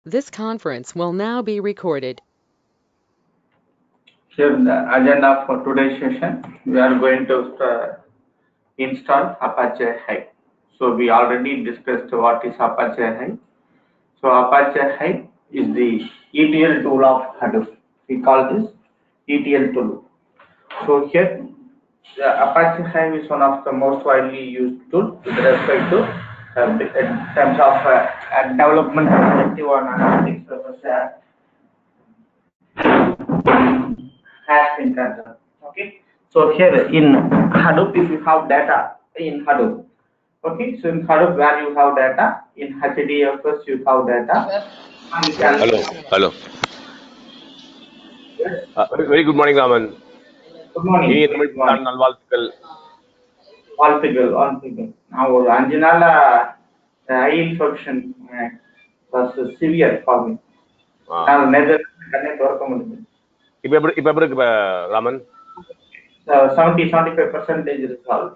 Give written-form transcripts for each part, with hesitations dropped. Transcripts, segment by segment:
This conference will now be recorded. Here the agenda for today's session, we are going to install Apache Hive. So we already discussed what is Apache Hive. So Apache Hive is the ETL tool of Hadoop. We call this ETL tool. So here the Apache Hive is one of the most widely used tools with respect to in terms of development perspective on analytics purpose has been concerned. Okay. So here in Hadoop, if you have data in Hadoop, okay. So in Hadoop, where you have data in HDFS, you have data. And you can Hello. yes. Very good morning, Raman. Good morning. இனிய Tamil Good morning. புத்தாண்டு நல்வாழ்த்துக்கள். All figure. Now, Anjanala eye infection was severe for me. Now, neither connect work. இப்ப எப்படி இருக்கு Raman? 75% resolved.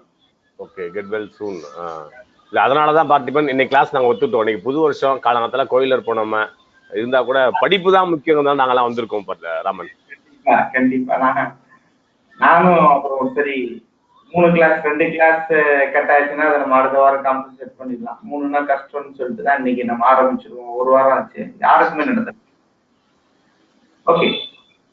Okay, get well சூன். இல்ல அதனாலதான் பார்த்திபன் இன்னைக்கு class நாங்க ஒத்துட்டோம். இன்னைக்கு புது வருஷம், காலங்காலத்துல கோயில இருப்போம். நம்ம இருந்தா கூட படிப்பு தான் முக்கியம் தான் நாங்கெல்லாம் வந்திருக்கோம் ராமன். கண்டிப்பா நானும் அப்புறம் சரி 3 கிளாஸ் 2 கிளாஸ் கட் ஆயிடுச்சுன்னா அதை நம்ம அடுத்த வாரம் காம்பன்சேட் பண்ணிடலாம். 3னா கஷ்டம்னு சொல்லிட்டு தான் இன்னைக்கு நம்ம ஆரம்பிச்சிருவோம். ஒரு வாரம் ஆச்சு, யாருக்குமே நடந்தது. Okay,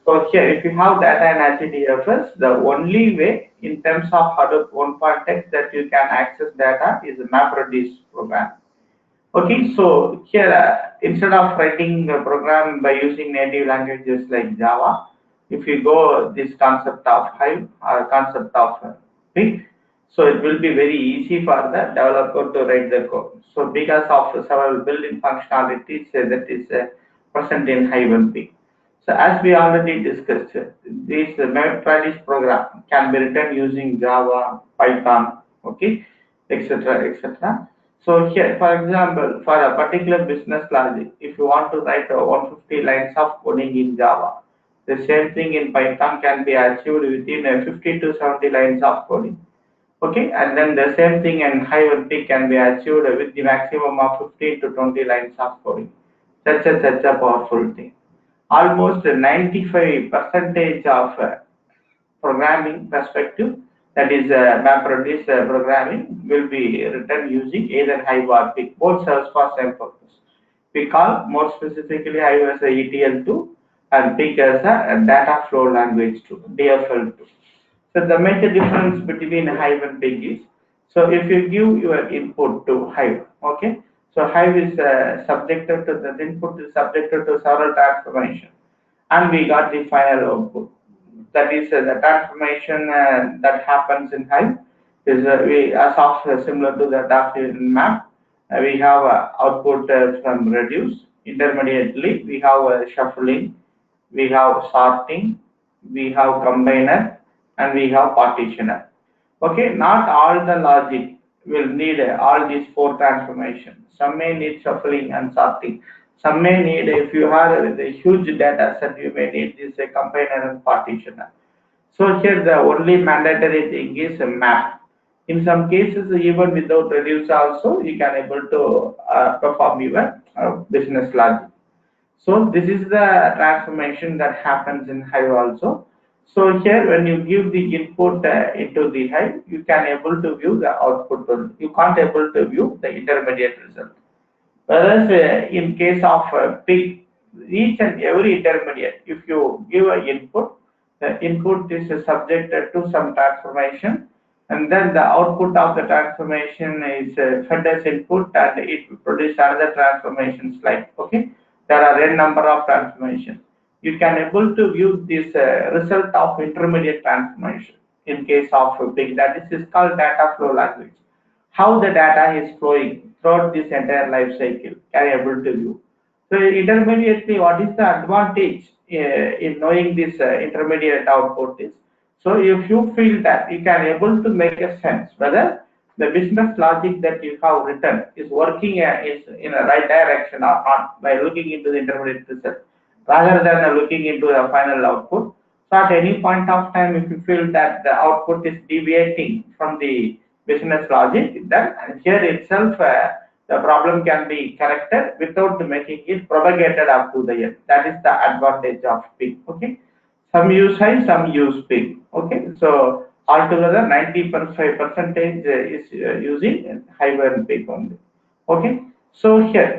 so here if you have data in HDFS, the only way in terms of Hadoop 1.x that you can access data is a MapReduce program. Okay, so here instead of writing a program by using native languages like Java, if you go this concept of Hive or concept of Pig, so it will be very easy for the developer to write the code. So because of several built-in functionalities that is present in Hive and Pig. So as we already discussed, this MapReduce program can be written using Java, Python, okay, etc., etc. So here, for example, for a particular business logic, if you want to write 150 lines of coding in Java, the same thing in Python can be achieved within 50 to 70 lines of coding. Okay, and then the same thing in Hive and Pig can be achieved with the maximum of 15 to 20 lines of coding. Such a powerful thing. Almost 95% of programming perspective, that is MapReduce programming, will be written using either Hive or Pig. Both serves for same purpose. We call more specifically Hive as a ETL2 and Pig as a data flow language 2, DFL2. So the major difference between Hive and Pig is, so if you give your input to Hive, okay, so Hive is subjected to the input is subjected to several transformations, and we got the final output. That is the transformation that happens in Hive is as of similar to that of in map. We have output from reduce. Intermediately, we have shuffling, we have sorting, we have combiner, and we have partitioner. Okay, not all the logic will need all these 4 transformations. Some may need shuffling and sorting. Some may need, if you have a huge data set, you may need this combiner and partitioner. So here the only mandatory thing is a map. In some cases, even without reduce also, you can able to perform your business logic. So this is the transformation that happens in Hive also. So here when you give the input into the Hive, you can able to view the output. You can't able to view the intermediate result. Whereas in case of Pig, each and every intermediate, if you give an input, the input is subjected to some transformation, and then the output of the transformation is fed as input, and it produces another transformation slide. Okay, there are n number of transformations. You can able to view this result of intermediate transformation in case of Pig. That is called data flow language. How the data is flowing throughout this entire life cycle can able to view. So intermediately, what is the advantage in knowing this intermediate output is? So if you feel that you can able to make a sense whether the business logic that you have written is working is in a right direction or not by looking into the intermediate result rather than looking into the final output. So at any point of time, if you feel that the output is deviating from the business logic, then here itself the the problem can be corrected without making it propagated up to the end. That is the advantage of pig. Okay, some use Hive, some use pig. Okay, so altogether 95% is using Hive and pig only. Okay, so here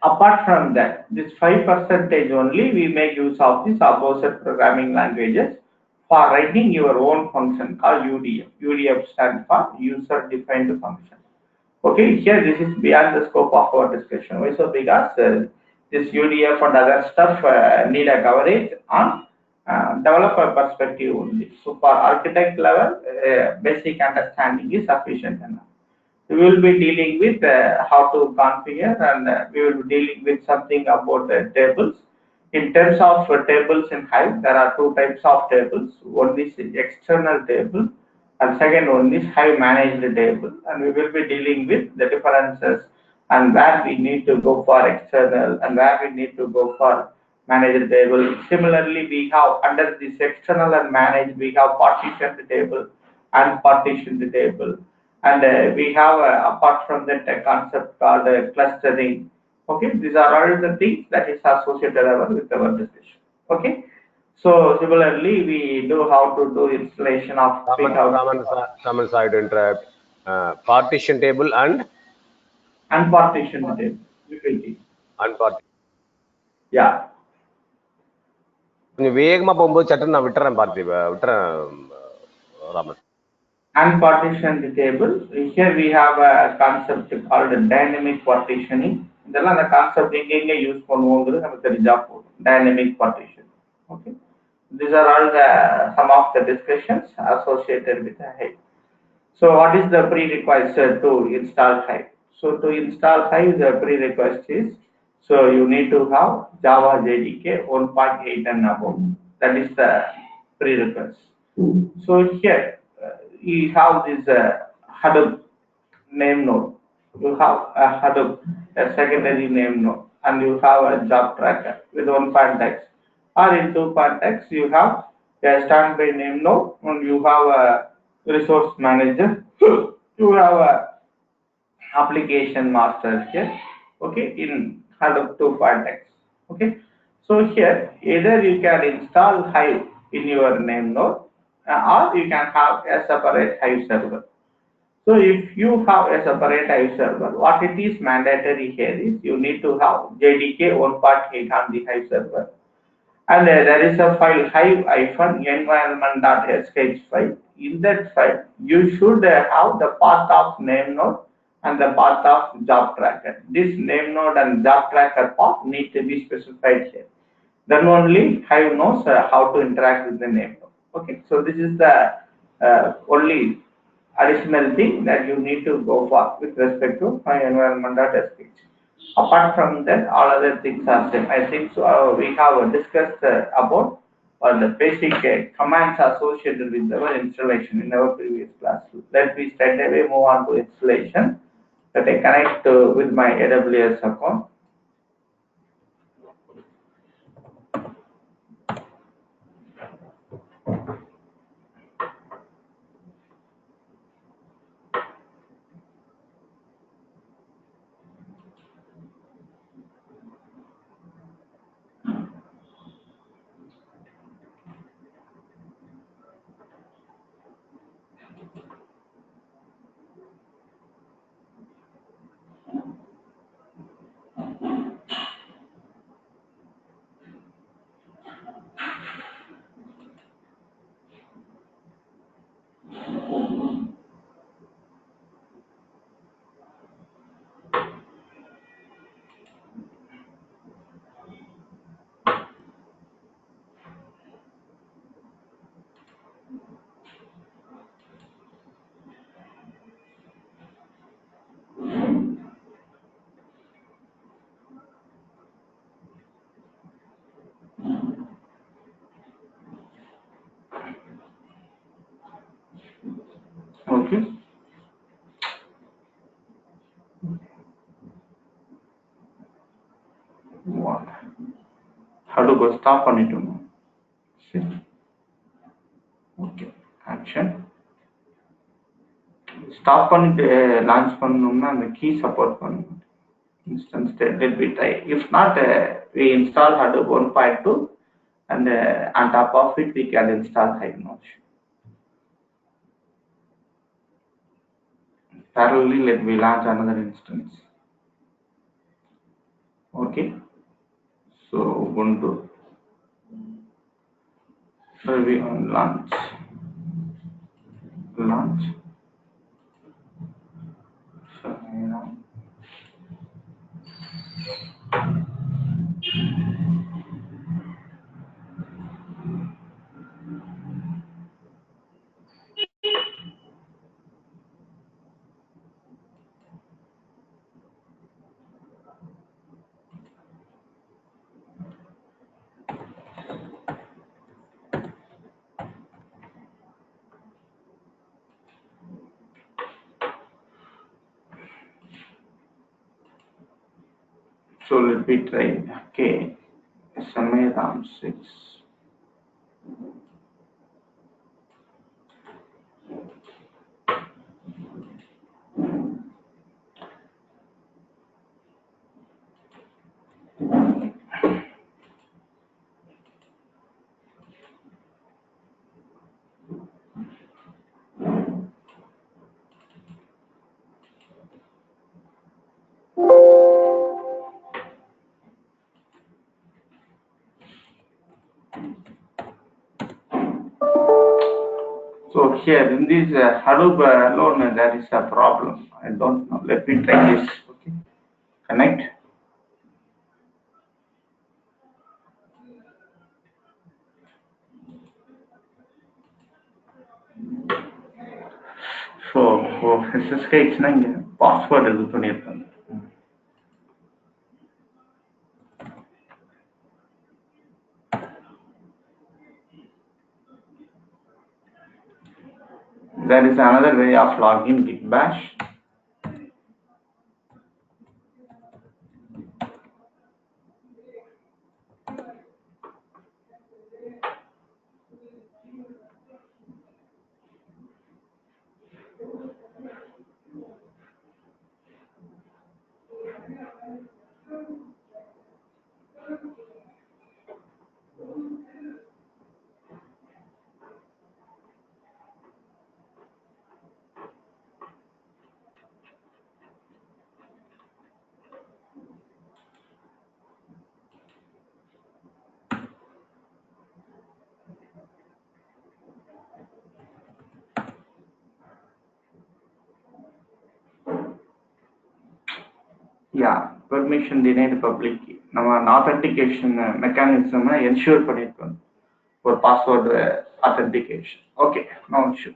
apart from that, this 5% only we make use of these opposite programming languages for writing your own function called UDF. UDF stands for user defined function. Okay, here this is beyond the scope of our discussion. Why so? Because this UDF and other stuff need a coverage on developer perspective only. So for architect level, basic understanding is sufficient enough. We will be dealing with how to configure, and we will be dealing with something about tables. In terms of tables in Hive, there are two types of tables. One is external table, and second one is Hive managed table. And we will be dealing with the differences and where we need to go for external and where we need to go for managed table. Similarly, we have under this external and managed, we have partitioned table and partitioned table. And we have apart from that a concept called clustering. Okay, these are all the things that is associated with our discussion. Okay, so similarly we do how to do installation of Raman, sorry to interrupt. Partition table and unpartitioned table utility. unpartitioned. Yeah. கொஞ்சம் வேகமா போகும்போது சட்டுன்னு நான் விட்டுறேன் Raman. Unpartitioned table. Here we have a concept called dynamic partitioning. இதெல்லாம் அந்த concept எங்க use பண்ணுவோங்கிறது நமக்கு தெரிஞ்சா போதும். Dynamic partition. Okay. These are all some of the discussions associated with the Hive. So what is the prerequisite to install Hive? So to install Hive, the prerequisite is, so you need to have Java JDK 1.8 and above. That is the prerequisite. So here you have this Hadoop name node. You have a Hadoop, a secondary name node, and you have a job tracker with 1.x. Or in 2.x, you have a standby name node, and you have a resource manager. You have a application master here. Okay, in Hadoop 2.x. Okay, so here either you can install Hive in your name node, or you can have a separate Hive server. So if you have a separate Hive server, what it is mandatory here is you need to have JDK 1.8 on the Hive server. And there is a file hive-environment.sh file. In that file, you should have the path of name node and the path of job tracker. This name node and job tracker path need to be specified here. Then only Hive knows how to interact with the name node. Okay, so this is the only additional thing that you need to go for with respect to hive-environment.sh. Apart from that, all other things are same. I think so, we have discussed about the basic commands associated with our installation in our previous class. Let me straight away move on to installation that I connect with my AWS account. Okay. What? How to go stop on it? Okay. Action. Stop பண்ணிட்டு launch பண்ணோம்னா அந்த key support பண்ணணும். Instance let me try. If not, we install Hadoop 1.2 and on top of it we can install Hive node. Parallelly, let me launch another instance. Okay. So Ubuntu. So we on launch. So let me try. Okay. SMA RAM 6. So here in this Hadoop alone there is a problem. I don't know. Let me try this. Okay. Connect. So SSK இங்க password இது பண்ணியிருக்காங்க. There is another way of logging with bash. Yeah, permission denied public key. நம்ம authentication mechanism ensure பண்ணிருக்கோம் for password authentication. Okay, no issue.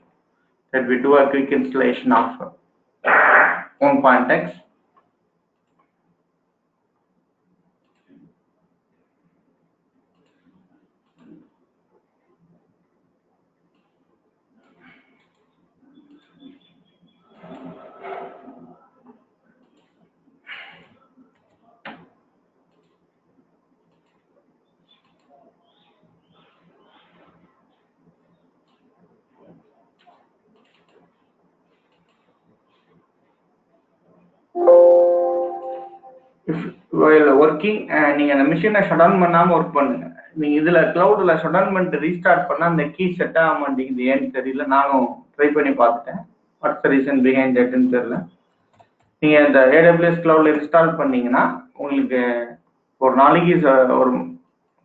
Let we do a quick installation of 1.x. If while working நீங்க அந்த மிஷினை shut down பண்ணாம work பண்ணுங்க. நீங்க இதுல கிளவுட்ல shut down பண்ணிட்டு ரீஸ்டார்ட் பண்ணா அந்த கீ செட் ஆக மாட்டேங்குது, ஏன்னு தெரியல. நானும் ட்ரை பண்ணி பார்த்துட்டேன். வாட்ஸ் ரீசன் பிஹைண்ட் தட்னு தெரியல. நீங்க இந்த AWS கிளவுட்ல இன்ஸ்டால் பண்ணீங்கன்னா உங்களுக்கு ஒரு நாளைக்கு ஒரு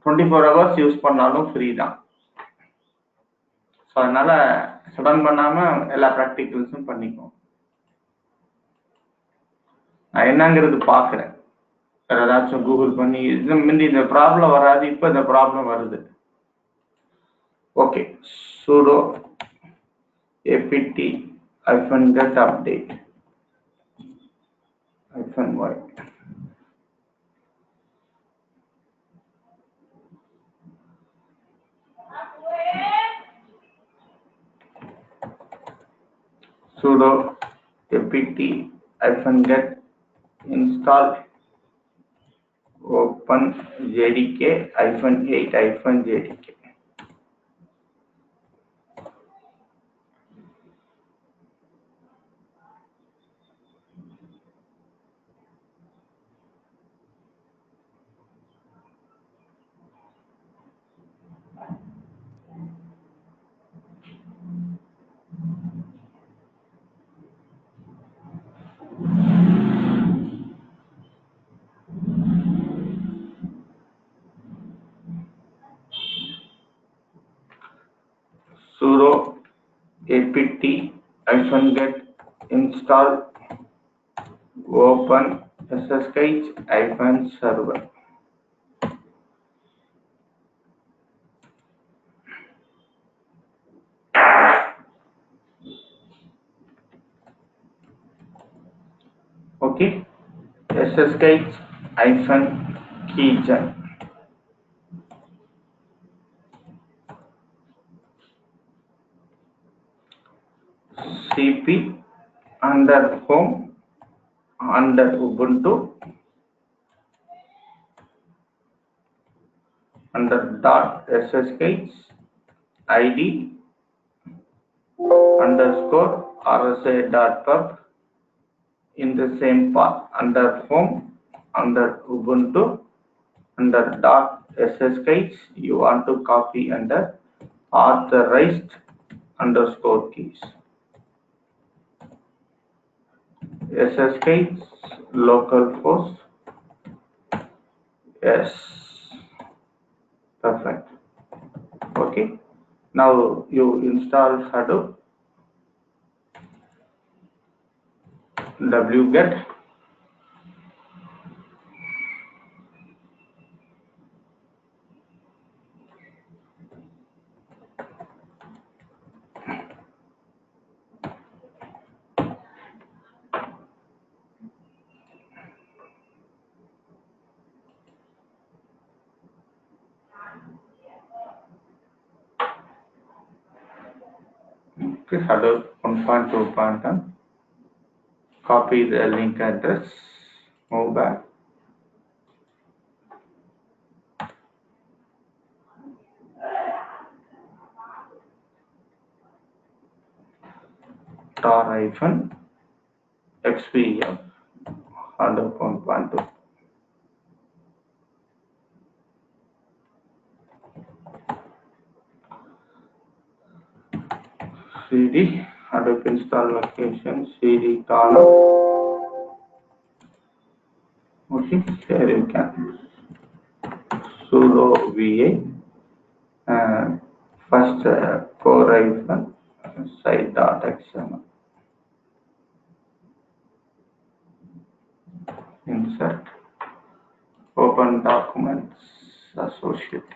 24 hours யூஸ் பண்ணாலும் ஃப்ரீ தான். ஸோ அதனால ஷட் டவுன் பண்ணாம எல்லா ப்ராக்டிகல்ஸும் பண்ணிக்குவோம். நான் என்னங்கிறது பார்க்குறேன். வேற ஏதாச்சும் கூகுள் பண்ணி முந்தி இந்த ப்ராப்ளம் வராது, இப்போ இந்த ப்ராப்ளம் வருது. Okay, sudo apt -get update -y. sudo apt -get install open jdk -8 jdk. apt-get install open ssh-server. Okay, ssh-keygen cp under home under ubuntu under .ssh id underscore rsa.pub in the same path under home under ubuntu under .ssh you want to copy under authorized underscore keys ssh localhost. Yes, perfect. Okay, now you install Hadoop wget okay, Hadoop 1.2.1. Copy the link address, move back. tar-xpf Hadoop 1.2. cd Hadoop install location cd column. Okay, here you can sudo va first core-site.xml insert open documents associated.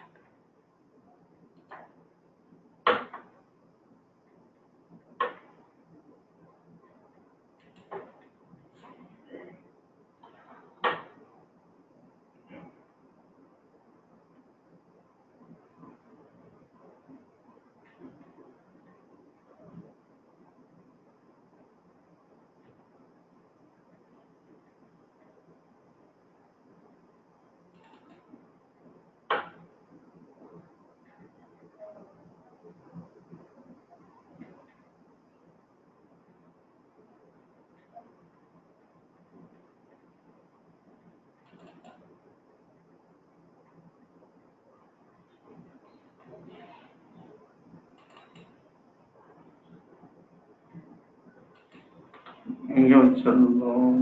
இங்க வச்சிருந்தோம்.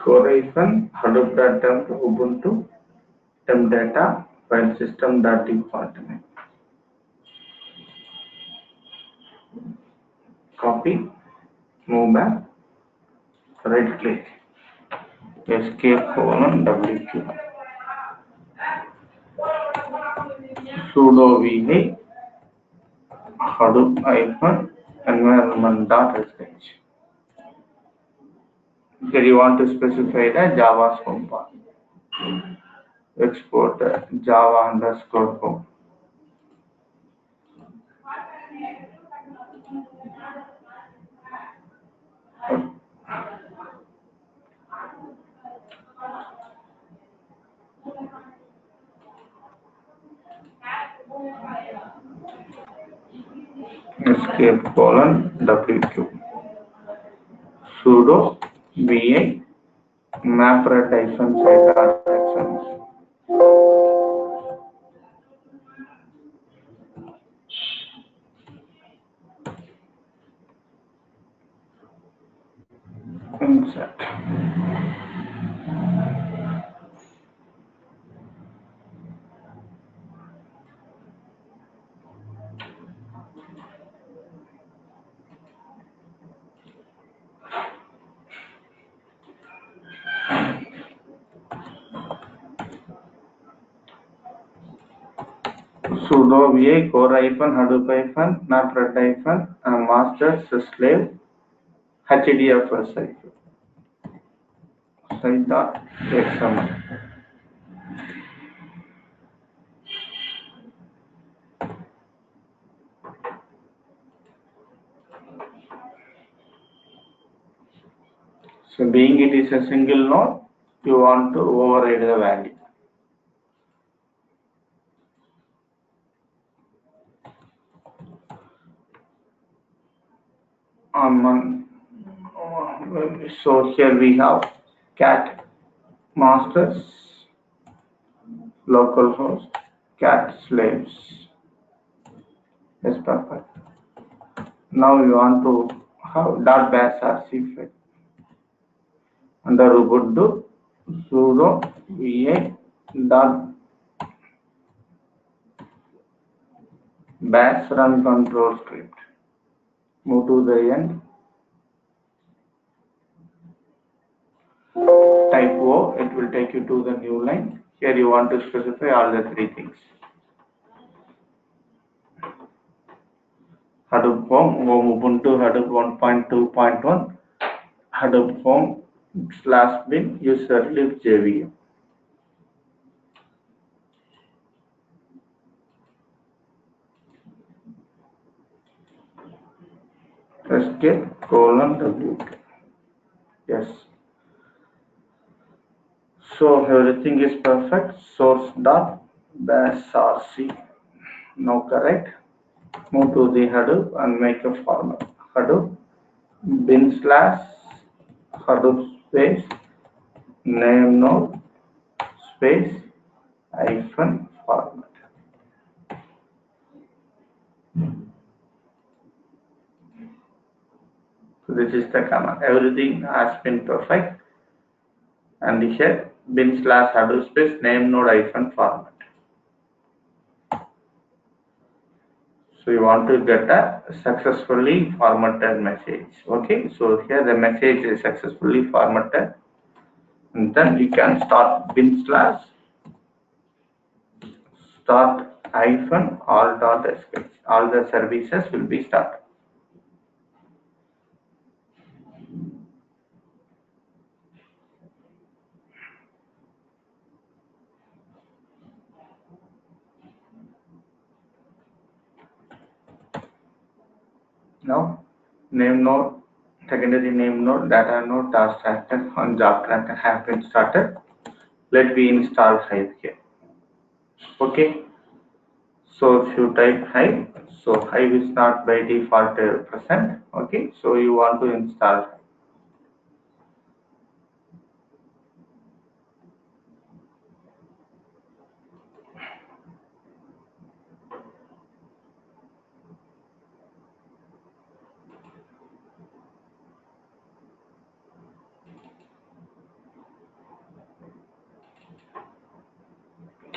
core-hadoop.temp ubuntu temp data file system.default. Copy, move back, right click, escape:wq, sudo va hadoop-environment.sh. Here you want to specify the Java home path. Export Java underscore home. escape colon wq sudo va mapred -site.xml. Insert. Sudo va core Hadoop mapred master slave hdfs site.xml. So being it is a single node, you want to override the value. So here we have cat masters, localhost, cat slaves. Yes, perfect. Now you want to have .bash rc file under Ubuntu sudo va .bash run control script. Move to the end. Type O, it will take you to the new line. Here you want to specify all the three things. Hadoop home Ubuntu Hadoop 1.2.1, Hadoop home /bin user lib JVM. Escape colon WK. Yes. So everything is perfect. Source dot bash rc. Now correct. Move to the Hadoop and make a format. Hadoop bin / Hadoop space name node space hyphen format. So this is the command. Everything has been perfect. And here bin / Hadoop space name node hyphen format. So you want to get a successfully formatted message. Okay, so here the message is successfully formatted, and then you can start bin / start hyphen all.sh. All the services will be started. Now name node, secondary name node, data node, task tracker, and job tracker have been started. Let me install Hive here. Okay. So if you type Hive, so Hive is not by default present. Okay, so you want to install Hive.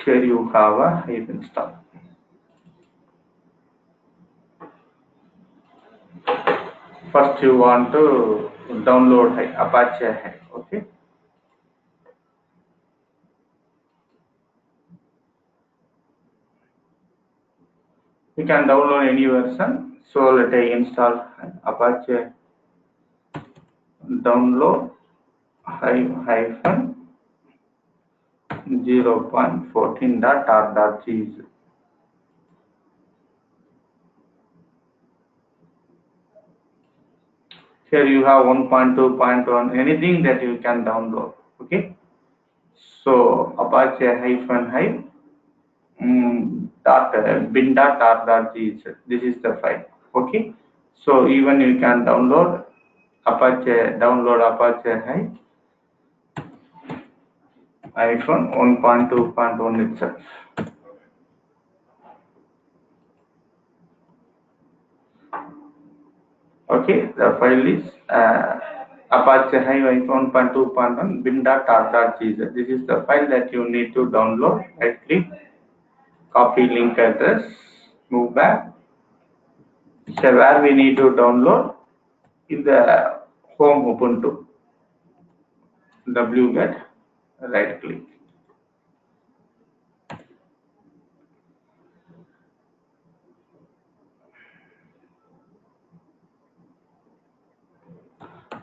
Here you have a Hive install. First you want to download Hive, Apache Hive. Okay. You can download any version. So let I install Apache download Hive hyphen 0.14.r.gz. Here you have 1.2.1, anything that you can download. Okay. So Apache hyphen Hive dot bin dot r dot gz. This is the file. Okay, so even you can download Apache Hive iPhone 1.2.1 itself. Okay, the file is Apache Hive iPhone 1.2.1 bin.r.gz. This is the file that you need to download. Right click, copy link address, move back. So where we need to download in the home Ubuntu. wget, right click.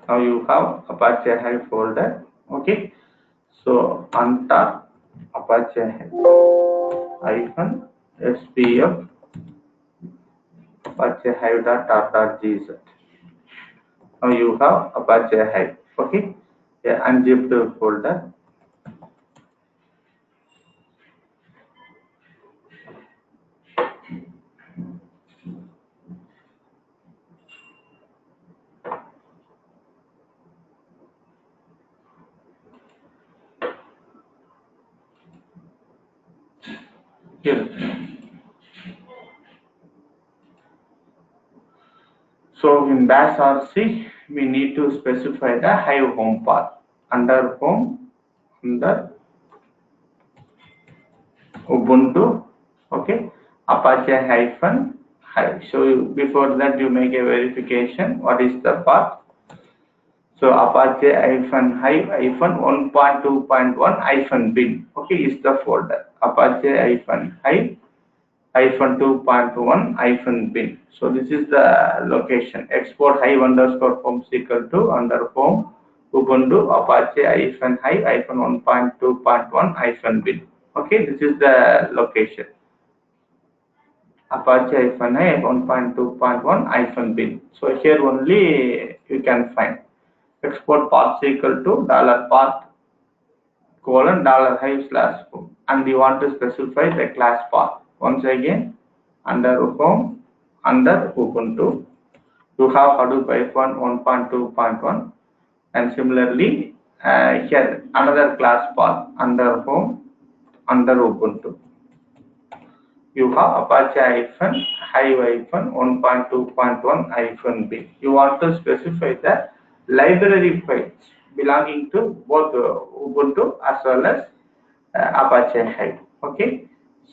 Now you have Apache Hive folder. Okay, so untap Apache hyphen spf Apache Hive.r.gz. Now you have Apache Hive. Okay, a unzipped folder. Here. So in bash RC, we need to specify the Hive home path. Under home, under Ubuntu, okay, Apache hyphen Hive. So before that you make a verification. What is the path? So Apache hyphen Hive hyphen 1.2.1 hyphen bin. Okay, is the folder. Apache hyphen Hive hyphen 2.1 hyphen bin. So this is the location. Export Hive underscore home equal to under home Ubuntu Apache hyphen Hive hyphen 1.2.1 hyphen bin. Okay, this is the location. Apache hyphen Hive 1.2.1 hyphen bin. So here only you can find. Export path equal to $path $hive/home, and you want to specify the class path. Once again, under home, under Ubuntu, you have Hadoop iPhone 1.2.1, and similarly here another class path under home, under Ubuntu. You have Apache hyphen Hive hyphen 1.2.1 hyphen bin. You want to specify the library files belonging to both Ubuntu as well as Apache Hive. Okay,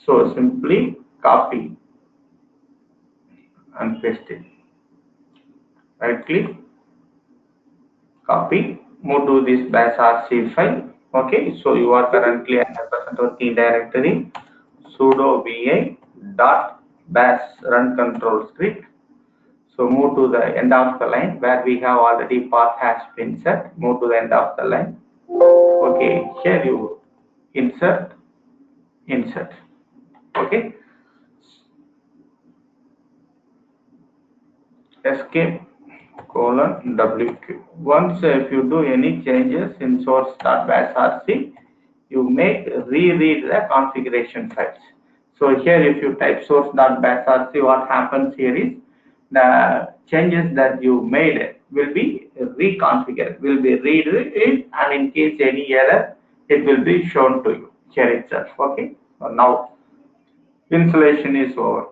so simply copy and paste it. Right click, copy, move to this bash RC file. Okay, so you are currently at the working directory. Sudo va dot bash run control script. So move to the end of the line where we have already path has been set. Move to the end of the line. Okay, here you insert. Okay, escape :wq. Once if you do any changes in source.bashrc, you may reread the configuration files. So here if you type source.bashrc, what happens here is the changes that you made will be reconfigured, will be read it, and in case any error, it will be shown to you here itself. Okay, so now installation is over,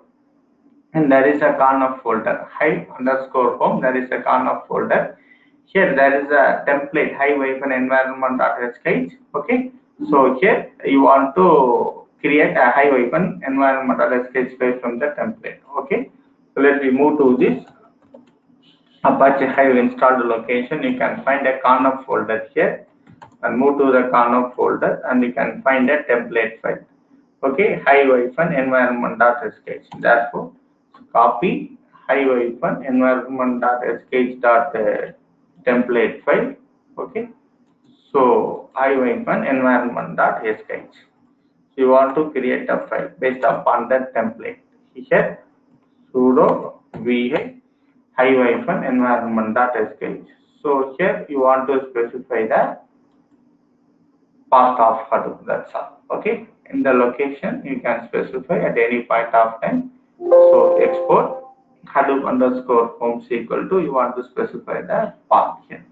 and there is a conf folder, hive underscore home. There is a conf folder. Here there is a template, hive-environment.sh. Okay, so here you want to create a hive-environment.sh file from the template. Okay, so let me move to this Apache Hive installed location. You can find a conf folder here, and move to the conf folder, and you can find a template file. Okay, hive-environment.sh. Therefore, copy hive-environment.sh template file. Okay, so hive-environment.sh. So you want to create a file based upon that template. Here, sudo va hive-environment.sh. So here you want to specify the path of Hadoop. That's all. Okay. In the location, you can specify at any point of time. So export Hadoop underscore home is equal to, you want to specify the path here.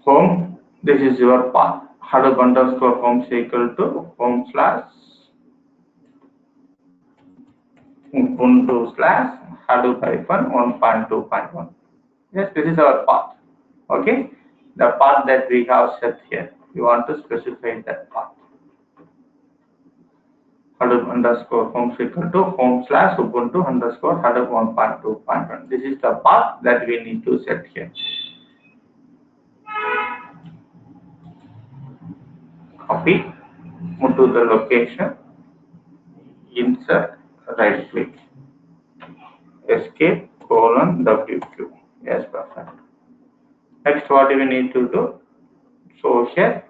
Home, this is your path. Hadoop underscore home is equal to home slash Ubuntu slash Hadoop hyphen 1.2.1. Yes, this is our path. Okay, the path that we have set here. You want to specify that path. Hadoop underscore home is equal to home slash Ubuntu underscore Hadoop 1.2.1. This is the path that we need to set here. Copy, move to the location, insert, right click, escape, :WQ. Yes, perfect. Next, what do we need to do? So here,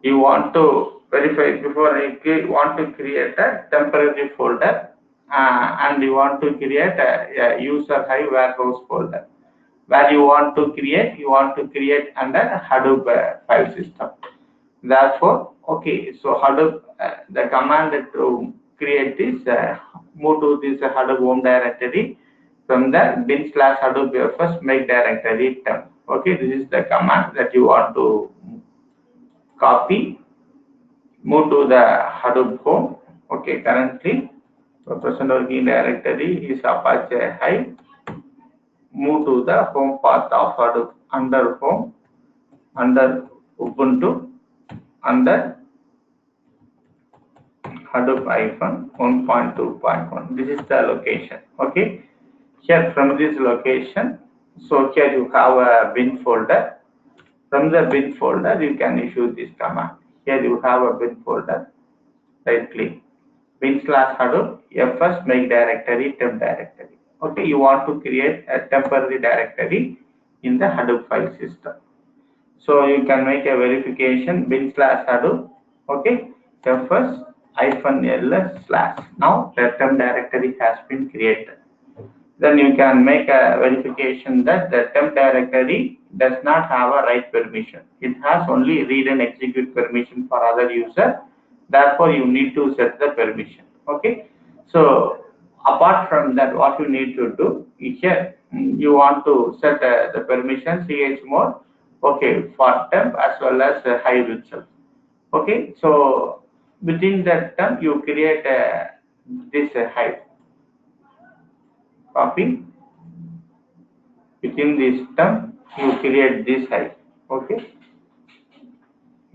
you want to verify before you want to create a temporary folder and you want to create a user Hive warehouse folder. Where you want to create under Hadoop file system. Therefore, okay, so Hadoop, the command to create this, move to this Hadoop home directory from the bin slash Hadoop first make directory temp. Okay, this is the command that you want to copy, move to the Hadoop home. Okay, currently the present working directory is Apache Hive. Move to the home path of Hadoop under home, under Ubuntu, under Hadoop hyphen 1.2.1. This is the location. Okay. Here from this location, so here you have a bin folder. From the bin folder, you can issue this command. Here you have a bin folder. Right click. Bin slash Hadoop fs make directory temp directory. Okay. You want to create a temporary directory in the Hadoop file system. So you can make a verification bin slash Hadoop. Okay. Fs -ls slash. Now the temp directory has been created. Then you can make a verification that the temp directory does not have a write permission. It has only read and execute permission for other user. Therefore, you need to set the permission. Okay. So apart from that, what you need to do here, you want to set the permission chmod. Okay, for temp as well as Hive itself. Okay, so within that temp, you create this Hive. Copy. Within this temp, you create this Hive. Okay.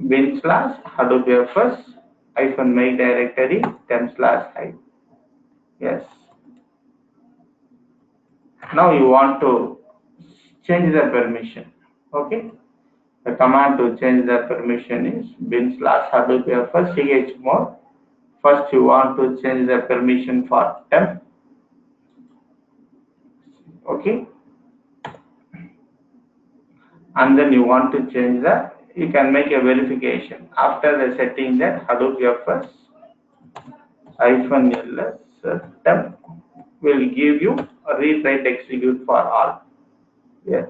Bin slash Hadoop fs hyphen make directory temp slash Hive. Yes. Now you want to change the permission. Okay. The command to change the permission is bin slash Hadoop fs chmod. First, you want to change the permission for temp. Okay. And then you want to change the, you can make a verification. After the setting that Hadoop fs hyphen ls temp will give you a read write execute for all. Yeah.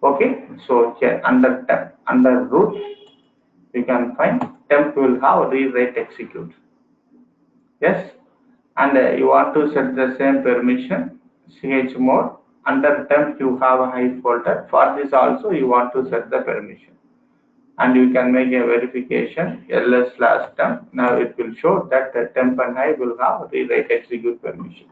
Okay. So here under temp, under root, you can find temp will have read write execute. Yes. And you want to set the same permission chmod. Under temp you have a Hive folder. For this also you want to set the permission. And you can make a verification ls slash temp. Now it will show that the temp and Hive will have read write execute permission.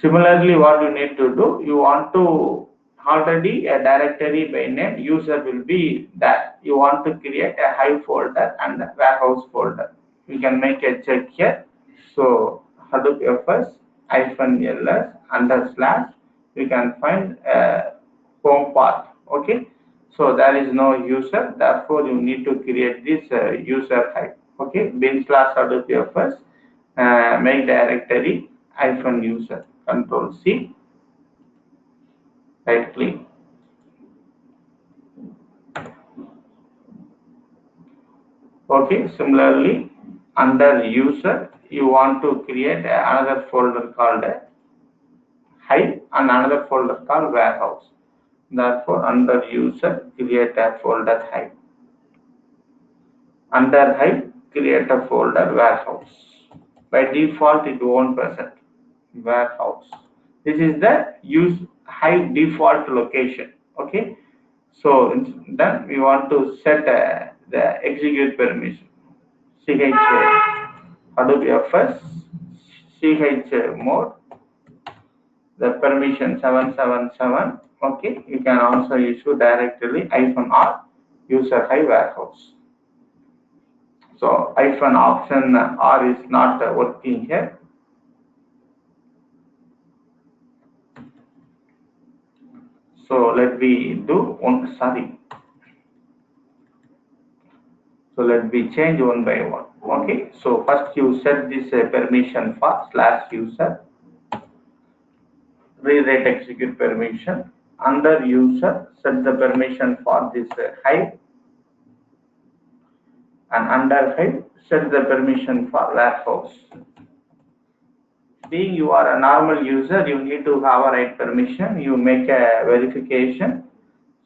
Similarly, what you need to do, you want to already a directory by name user will be that. You want to create a Hive folder and a warehouse folder. You can make a check here. So Hadoop fs hyphen ls under slash, you can find a home path. Okay. So there is no user. Therefore, you need to create this user Hive. Okay. Bin slash Hadoop fs make directory hyphen user. Control C. Right click. Okay. Similarly, under user, you want to create another folder called Hive and another folder called warehouse. Therefore, under user, create a folder Hive. Under Hive, create a folder warehouse. By default, it won't present warehouse. This is the use Hive default location. Okay. So then we want to set the execute permission. Ch Hadoop FS ch mode the permission 777. Okay, you can also issue directly -r user Hive warehouse. So option R is not working here. So let me do one. Sorry. So let me change one by one. Okay. So first you set this permission for /user. Rewrite execute permission. Under user, set the permission for this Hive. And under Hive, set the permission for warehouse. Being you are a normal user, you need to have a right permission. You make a verification.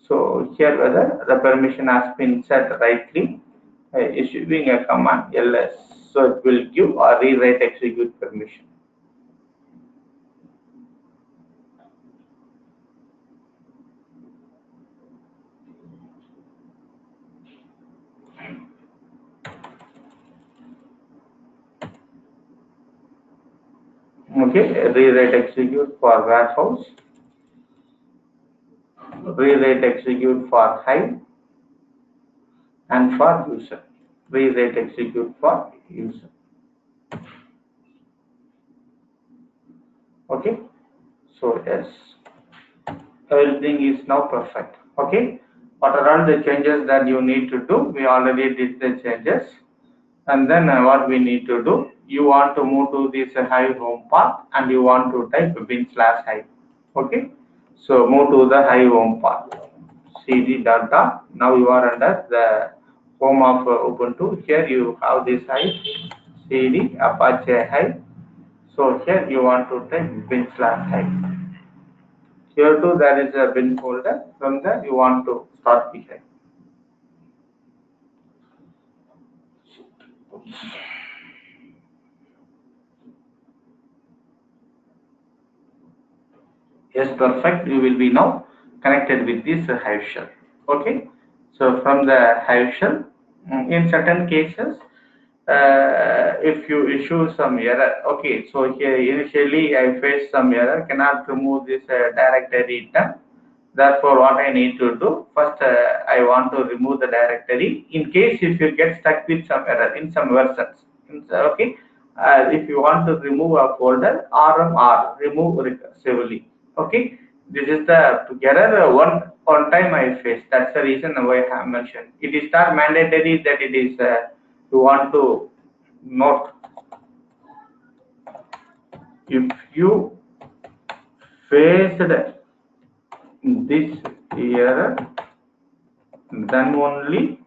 So here whether the permission has been set rightly, issuing a command ls. So it will give or rewrite execute permission. Okay, rewrite execute for warehouse, rewrite execute for Hive, and for user, rewrite execute for user. Okay, so yes, everything is now perfect. Okay, what are all the changes that you need to do? We already did the changes. And then what we need to do, you want to move to this Hive home path and you want to type bin/Hive. Okay, so move to the Hive home path. cd dot dot. Now you are under the home of Ubuntu. Here you have this Hive, cd Apache Hive. So here you want to type bin/Hive. Here too there is a bin folder. From there you want to start the Hive. Yes, perfect. You will be now connected with this Hive shell. Okay. So from the Hive shell, in certain cases, if you issue some error, okay. So here initially I faced some error, cannot remove this directory term. Therefore, what I need to do first, I want to remove the directory. In case if you get stuck with some error in some versions, okay. If you want to remove a folder, RMR remove recursively. Okay, this is the error one time I faced. That's the reason why I have mentioned. It is not mandatory that it is you want to note. If you faced this error, then only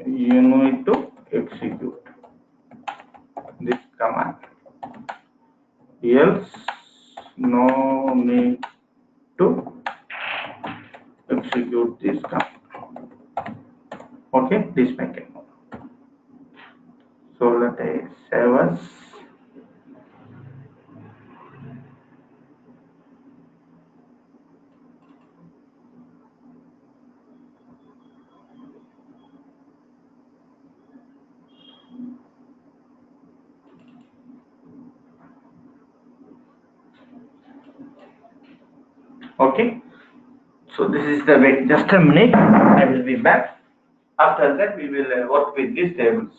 you need to execute this command. Else, no need to execute this command. Okay, please make it. So let us save us. Okay, so this is the way. Just a minute, I will be back. After that, we will work with these tables.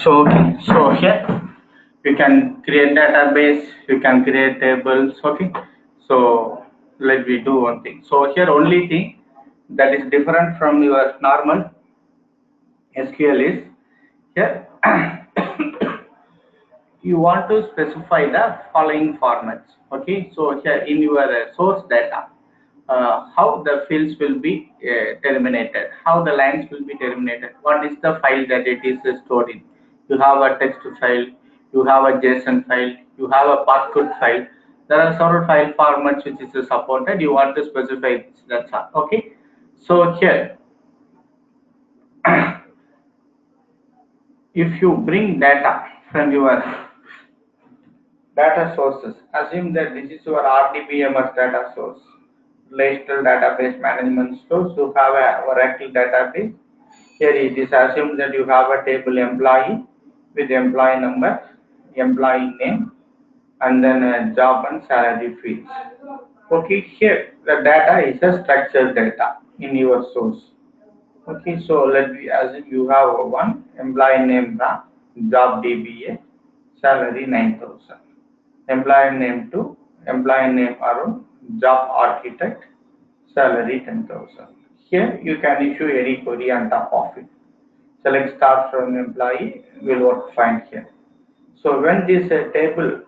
So, okay, so here you can create database, you can create tables, okay. So let me do one thing. So here only thing that is different from your normal SQL is here you want to specify the following formats, okay. So here in your source data, how the fields will be terminated, how the lines will be terminated, what is the file that it is stored in. You have a text file, you have a JSON file, you have a passcode file. There are several file formats which is supported. You want to specify this, that's all, okay. So here if you bring data from your data sources, assume that this is your RDBMS data source, relational database management source. You have a Oracle database. Here it is assumed that you have a table employee with employee number, employee name, and then a job and salary fields. Okay, here the data is a structured data in your source. Okay, so let me assume you have one employee name Ram, job DBA, salary 9,000. Employee name 2, employee name Arun, job architect, salary 10,000. Here you can issue any query on top of it. Select start from employee, will work fine here. So when this table,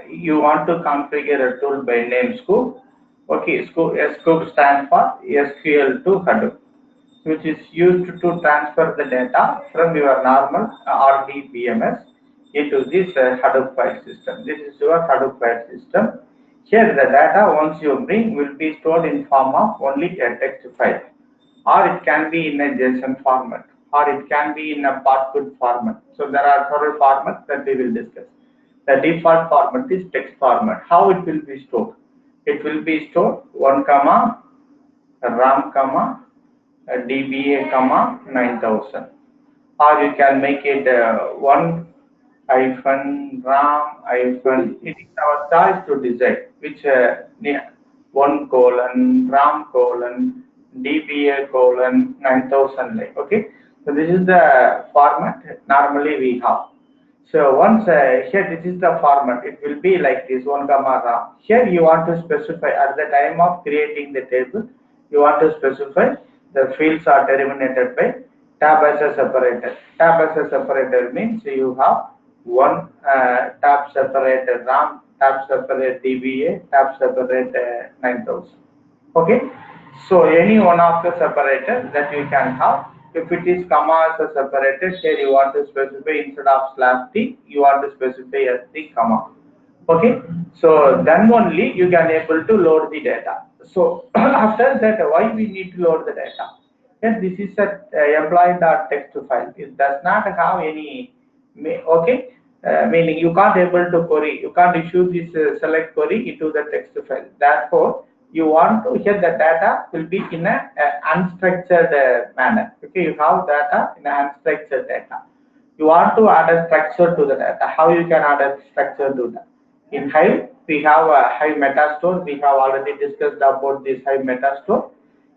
you want to configure a tool by name scoop. Okay, scoop stands for SQL to Hadoop, which is used to transfer the data from your normal RDBMS into this Hadoop file system. This is your Hadoop file system. Here the data once you bring will be stored in form of only a text file, or it can be in a JSON format, or it can be in a Parquet format. So there are several formats that we will discuss. The default format is text format. How it will be stored? It will be stored 1 comma RAM comma DBA comma 9,000, or you can make it 1 hyphen RAM hyphen. It is our choice to decide which 1 colon RAM colon DBA colon 9,000 like. Okay, so this is the format normally we have. So once here this is the format, it will be like this 1 comma RAM. Here you want to specify at the time of creating the table, you want to specify the fields are terminated by tab as a separator. Tab as a separator means you have one tab separate RAM, tab separate DBA, tab separate 9,000. Okay, so any one of the separator that you can have. If it is comma as a separator, here you want to specify instead of slash t, you want to specify as the comma. Okay, so then only you can able to load the data. So after that, why we need to load the data? Yes, this is a employee.txt file. It does not have any, okay, meaning you can't able to query, you can't issue this select query into the text file. Therefore, you want to here the data will be in a unstructured manner. Okay, you have data in an unstructured data. You want to add a structure to the data. How you can add a structure to that? In Hive, we have a Hive metastore. We have already discussed about this Hive metastore.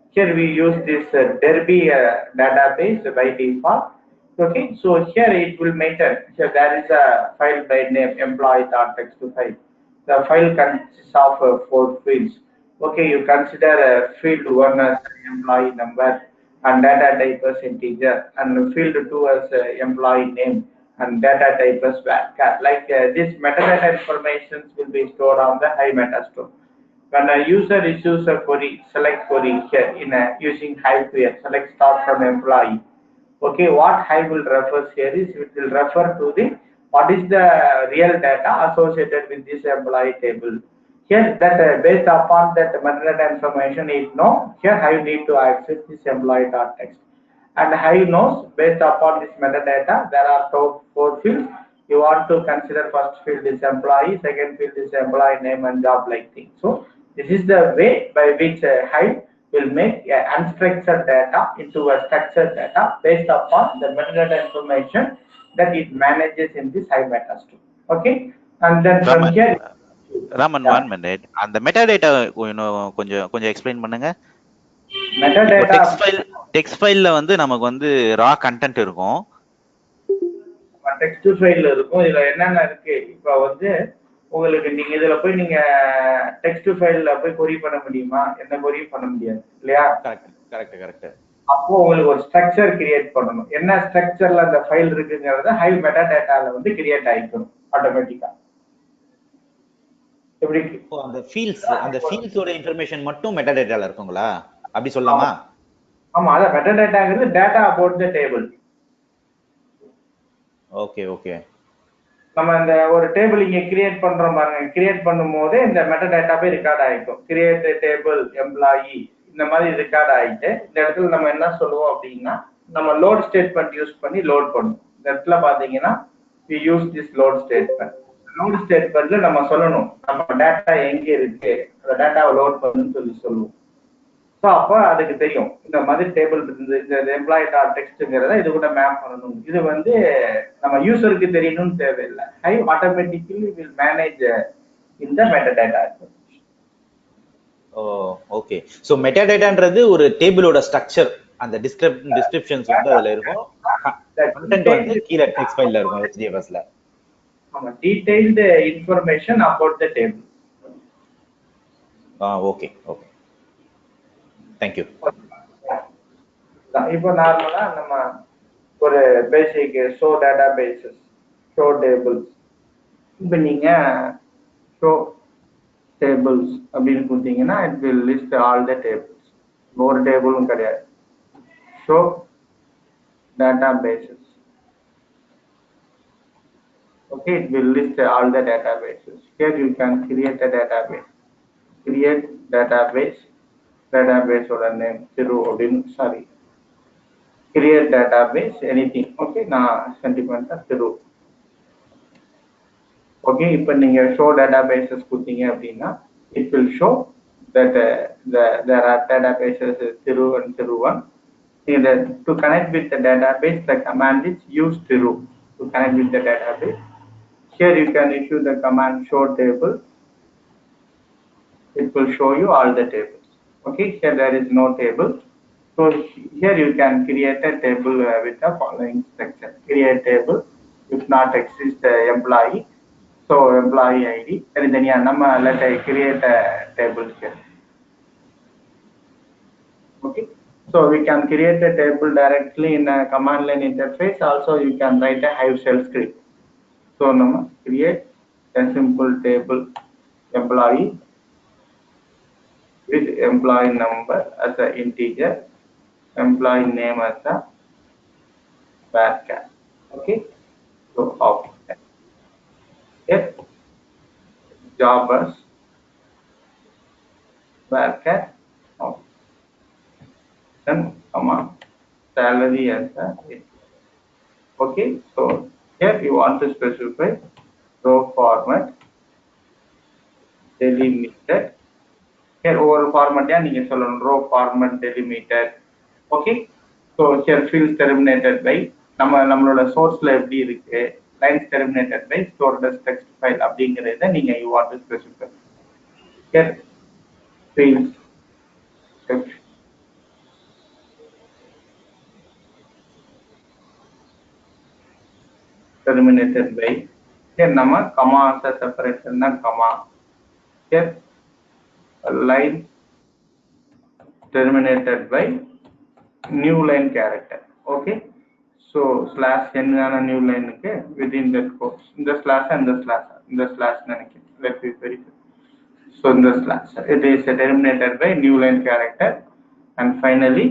Here we use this Derby database by default. Okay, so here it will maintain. Here there is a file by name employee.txt file. The file consists of 4 fields. Okay, you consider field 1 as employee number and data type as integer, and field 2 as employee name and data type as var. Like this metadata information will be stored on the Hive metastore. When a user issues a query, select query here in using Hive query, select start from employee. Okay, what Hive will refer here is it will refer to the what is the real data associated with this employee table. Here that based upon that metadata information is known, here Hive need to access this employee.txt. And Hive knows based upon this metadata there are 4 fields. You want to consider first field is employee, second field is employee name and job like thing. So this is the way by which Hive will make unstructured data into a structured data based upon the metadata information that it manages in this Hive metastore. Okay, and then from Raman, here, Raman, yeah, 1 minute. அந்த metadata கொஞ்சம் explain பண்ணுங்க. இப்போ metadata text ஃபைல்ல வந்து நமக்கு வந்து ரா content இருக்கும். Text ஃபைல்ல இருக்கும். இதுல என்னென்ன இருக்கு? இப்போ வந்து உங்களுக்கு நீங்க இதுல போய் நீங்க டெக்ஸ்ட் ஃபைல்ல போய் கொரி பண்ண முடியுமா? எந்த கொரியும் பண்ண முடியாது இல்லையா? கரெக்ட். அப்போ உங்களுக்கு ஒரு ஸ்ட்ரக்சர் கிரியேட் பண்ணணும். என்ன ஸ்ட்ரக்சர்ல அந்த ஃபைல் இருக்குங்கிறத ஹைவ் மெட்டா டேட்டால வந்து கிரியேட் ஆயிக்கணும் ஆட்டோமேட்டிக்கா. எப்படி அந்த ஃபீல்ட்ஸோட இன்ஃபர்மேஷன் மட்டும் மெட்டாடேட்டால இருக்குங்களா? அப்படி சொல்லலாமா? ஆமா, அத மெட்டாடேட்டாங்கிறது data about the table. Okay. நம்ம இந்த ஒரு டேபிள் இங்க கிரியேட் பண்றோம் பாருங்க. கிரியேட் பண்ணும்போது இந்த மெட்டாடேட்டா போய் ரெக்கார்ட் ஆயிடும். கிரியேட் டேபிள் எம்ப்ளாயி இந்த மாதிரி ரெக்கார்ட் ஆயிட்டு இந்த இடத்துல நம்ம என்ன சொல்லுவோம் அப்படின்னா நம்ம லோட் ஸ்டேட்மெண்ட் யூஸ் பண்ணி லோட் பண்ணுவோம். இந்த இடத்துல பாத்தீங்கன்னா we use this load statement. Load ஸ்டேட்மெண்ட்ல நம்ம சொல்லணும் நம்ம டேட்டா எங்க இருக்கு, அந்த டேட்டாவை லோட் பண்ணுன்னு சொல்லுவோம். ஸோ அப்போ அதுக்கு தெரியும் இந்த மாதிரி டேபிள் இருந்து இந்த எம்ப்ளாயி.txtங்கிறத இது கூட மேப் பண்ணணும். இது வந்து நம்ம யூசருக்கு தெரியணும்னு தேவையில்லை. Hive automatically will manage இந்த metadata. ஓ ஓகே. ஸோ மெட்டாடேட்டான்றது ஒரு டேபிளோட ஸ்ட்ரக்சர், அந்த டிஸ்கிரிப்ஷன்ஸ் வந்து அதுல இருக்கும், The கண்டென்ட் வந்து detailed, கீழே டெக்ஸ்ட் ஃபைல்ல இருக்கும் HDFSல. detailed information about the table. Okay okay, thank you. இப்போ நார்மலா நம்ம ஒரு basic show databases, show tables, இப்போ நீங்க ஷோ டேபிள்ஸ் அப்படின்னு கொடுத்தீங்கன்னா it will list all the tables. ஒரு டேபிளும் கிடையாது. Show databases. Okay, it will list all the databases. Here you can create a database. Create database. Database or name sorry. Create database anything. Okay, now sentiment through. Okay, இப்போ நீங்க show databases கொடுத்தீங்க அப்படின்னா it will show that there are databases through and through one. To connect with the database, the command is use through to connect with the database. Here you can issue the command show table. It will show you all the tables. Okay, here there is no table. So here you can create a table with the following structure. Create table. If not exist employee, so employee ID. And then let us create a table here. Okay, so we can create a table directly in a command line interface. Also, you can write a Hive shell script. So create a simple table employee with employee number as an integer, employee name as a varchar. Okay, so option. Yes, job as varchar. Then comma salary as a. Okay, so here you want to specify row format delimited. Here over format you can row format delimited. Okay, so here fields terminated by நம்மளோட sourceல எப்படி இருக்கு, lines terminated by stored as text file அப்படிங்கறத நீங்க you want to specify. Here fields terminated by, here நம்ம comma as a separation na comma. Here line terminated by new line character. Okay, so slash என்னana new line க்கு within that quotes இந்த slash and the slash இந்த slash நினைக்கிறேன். Let me verify. So in the slash it is terminated by new line character and finally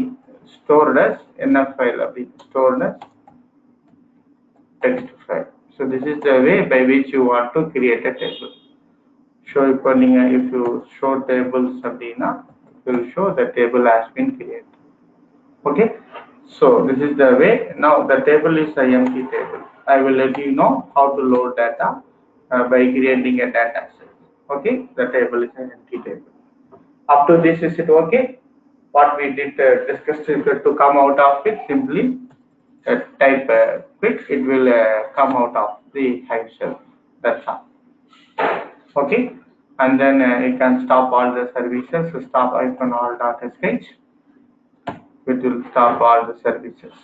stored as nf file. Stored as text file. So this is the way by which you want to create a table. Show if you show tables அப்படின்னா it will show the table has been created. Okay, so this is the way. Now the table is an empty table. I will let you know how to load data by creating a data set. Okay, the table is an empty table. Up to this, is it okay? What we did discuss to come out of it, simply type quit, it will come out of the Hive shell. That's all. Okay, and then you can stop all the services. So stop all.sh. It will stop all the services.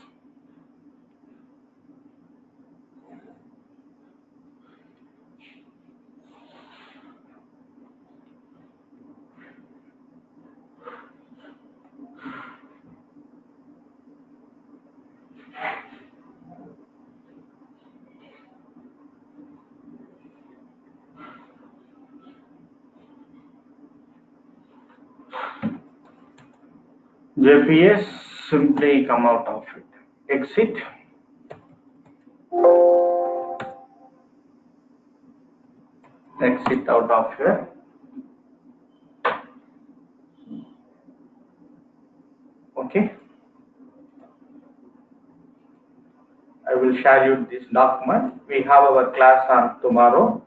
JPS, simply come out of it. Exit. Exit out of here. Okay. I will share you this document. We have our class on tomorrow.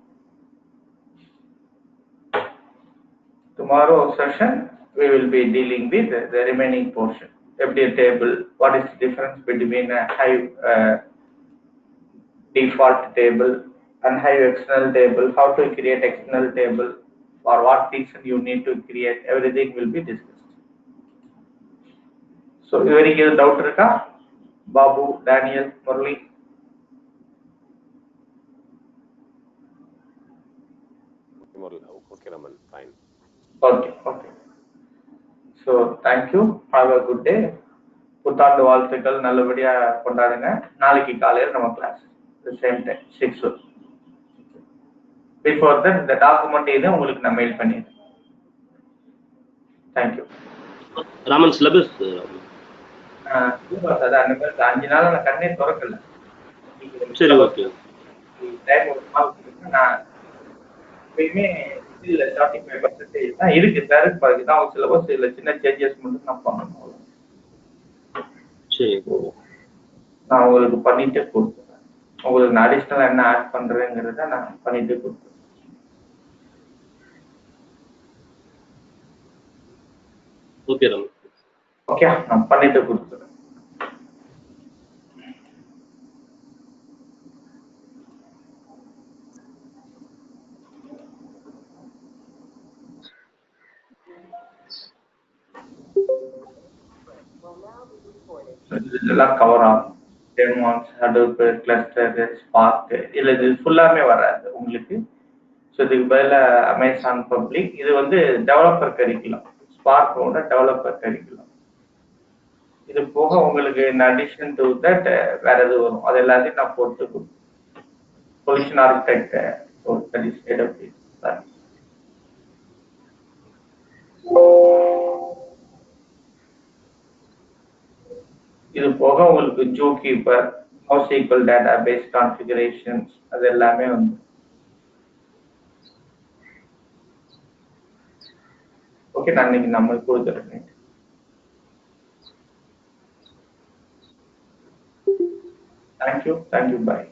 Tomorrow session we will be dealing with the remaining portion. FD table. What is the difference between a Hive default table and Hive external table? How to create external table? for what reason you need to create, everything will be discussed. So இதுவரைக்கும் ஏதாவது doubt இருக்கா? Babu, Daniel, Murali? Okay Raman, fine. Okay. So thank you, have a good day. புத்தாண்டு வாழ்த்துக்கள், நல்லபடியா கொண்டாடுங்க. நாளைக்கு காலையில் நம்ம class same time 6. Before that இந்த டாக்குமெண்ட் இது உங்களுக்கு நான் மெயில் பண்ணிடுறேன். தேங்க்யூ. ராமன் சிலபஸ் அது அந்த மாதிரி 5 நாள் நான் கண்ணே திறக்கல. சரி, ஓகே. டைம் ஒரு நாள் நான் எப்பயுமே இதுல 75% தான் இருக்கு சார். பாருங்க தான் ஒரு சிலபஸ் இதுல சின்ன சேஞ்சஸ் மட்டும் நான் பண்ணணும். சரி, நான் உங்களுக்கு பண்ணிட்டு கொடுத்துறேன். உங்களுக்கு நான் அடிஷ்னலா என்ன ஆட் பண்றேங்கிறத நான் பண்ணிட்டு கொடுத்துறேன். ஓகே ராமன். ஓகே, நான் பண்ணிட்டு கொடுத்துறேன். இதெல்லாம் கவர் ஆகும். டெமோன்ஸ், ஹடூப், கிளஸ்டர், ஸ்பார்க், இல்ல இது ஃபுல்லாமே வராது உங்களுக்கு. ஸோ இதுக்கு பதிலா அமேசான் பப்ளிக், இது வந்து டெவலப்பர் கரிக்குலம், ஸ்பார்க்கோட டெவலப்பர் கரிக்குலம். இது போக உங்களுக்கு இன் அடிஷன் டு தட் வேற எது வரும், அது எல்லாத்தையும் நான் போட்டு கொடுப்பேன். Solution architect, that is AWS. இது போக உங்களுக்கு ZooKeeper, NoSQL database configurations, அது எல்லாமே வந்து. ஓகே, நான் இன்னைக்கு நம்ம கொடுத்துருக்கேன். தேங்க்யூ, பாய்.